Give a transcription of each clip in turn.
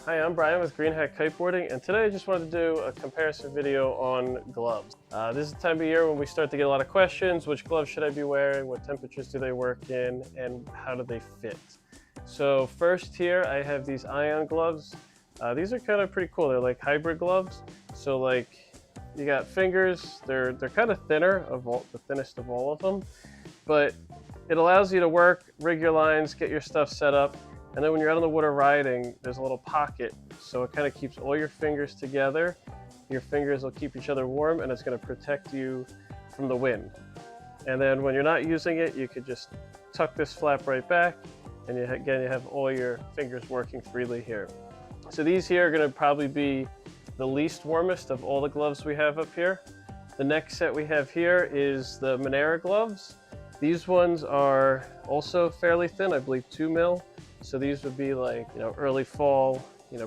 Hi, I'm Brian with Green Hat Kiteboarding, and today I just wanted to do a comparison video on gloves. This is the time of year when we start to get a lot of questions. Which gloves should I be wearing? What temperatures do they work in? And how do they fit? So first here, I have these ion gloves. These are kind of pretty cool. They're like hybrid gloves. So like you got fingers, they're kind of thinner, the thinnest of all of them, but it allows you to work, rig your lines, get your stuff set up. And then when you're out on the water riding, there's a little pocket, so it kind of keeps all your fingers together. Your fingers will keep each other warm, and it's going to protect you from the wind. And then when you're not using it, you could just tuck this flap right back, and again, you have all your fingers working freely here. So these here are going to probably be the least warmest of all the gloves we have up here. The next set we have here is the Manera gloves. These ones are also fairly thin, I believe 2 mil. So these would be like, early fall,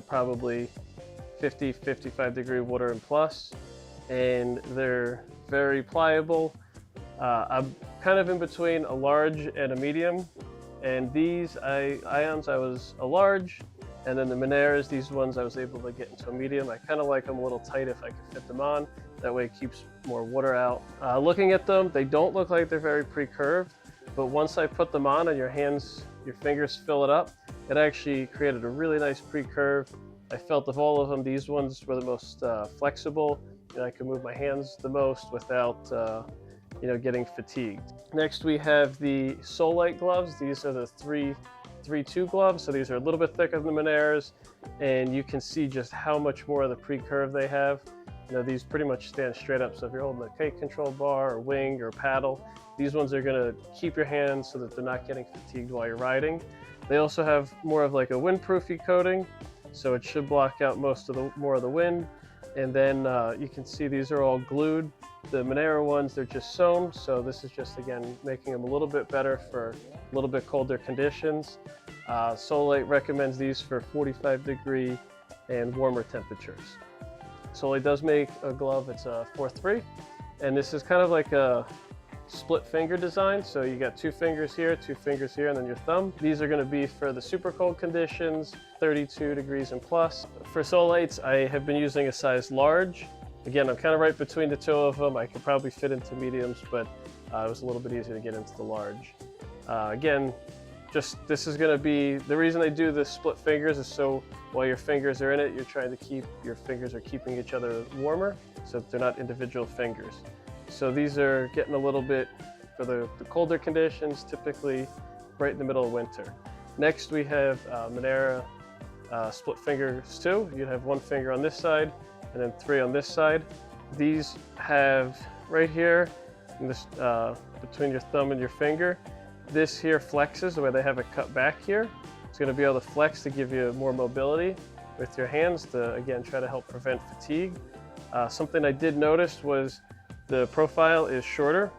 probably 50, 55 degree water and plus. And they're very pliable. I'm kind of in between a large and a medium. And these ions, I was a large. And then the Maneras, these ones I was able to get into a medium. I kind of like them a little tight if I can fit them on. That way it keeps more water out. Looking at them, they don't look like they're very pre-curved. But once I put them on and your fingers fill it up, it actually created a really nice pre-curve. I felt of all of them, these ones were the most flexible. I could move my hands the most without getting fatigued. Next we have the Solite gloves. These are the 3-2 gloves, so these are a little bit thicker than the Maneras, and you can see just how much more of the pre-curve they have. These pretty much stand straight up, so if you're holding a kite control bar or wing or paddle, these ones are going to keep your hands so that they're not getting fatigued while you're riding. They also have more of like a windproofy coating, so it should block out more of the wind. And then you can see these are all glued. The Manera ones, they're just sewn, so this is just, again, making them a little bit better for a little bit colder conditions. Solite recommends these for 45 degree and warmer temperatures. Solite does make a glove, it's a 4-3, and this is kind of like a split finger design. So you got 2 fingers here, 2 fingers here, and then your thumb. These are going to be for the super cold conditions, 32 degrees and plus. For Solites, I have been using a size large. Again, I'm kind of right between the 2 of them. I could probably fit into mediums, but it was a little bit easier to get into the large. Again, this is going to be, the reason they do the split fingers is so while your fingers are in it, your fingers are keeping each other warmer, so they're not individual fingers. So these are getting a little bit for the colder conditions, typically right in the middle of winter. Next we have Manera split fingers too. You'd have 1 finger on this side and then 3 on this side. These have right here, between your thumb and your finger, this here flexes the way they have it cut back here. It's going to be able to flex to give you more mobility with your hands to, again, try to help prevent fatigue. Something I did notice was the profile is shorter,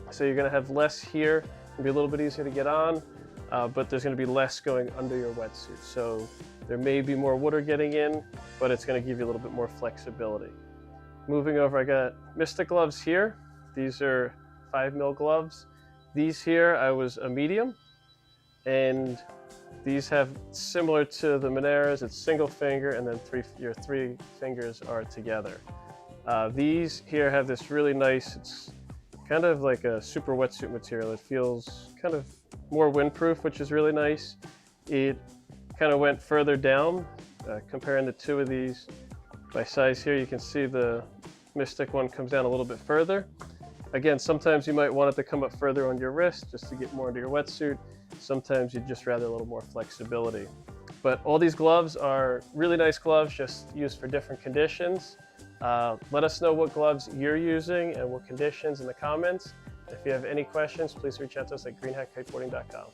so you're going to have less here. It'll be a little bit easier to get on, but there's going to be less going under your wetsuit. So there may be more water getting in, but it's going to give you a little bit more flexibility. Moving over, I got Mystic gloves here. These are 5 mil gloves. These here, I was a medium, and these have, similar to the Maneras, it's single finger, and then your 3 fingers are together. These here have this really nice, it's kind of like a super wetsuit material. It feels kind of more windproof, which is really nice. It kind of went further down, comparing the 2 of these by size here. You can see the Mystic one comes down a little bit further. Again, sometimes you might want it to come up further on your wrist just to get more into your wetsuit. Sometimes you'd just rather a little more flexibility. But all these gloves are really nice gloves, just used for different conditions. Let us know what gloves you're using and what conditions in the comments. If you have any questions, please reach out to us at greenhatkiteboarding.com.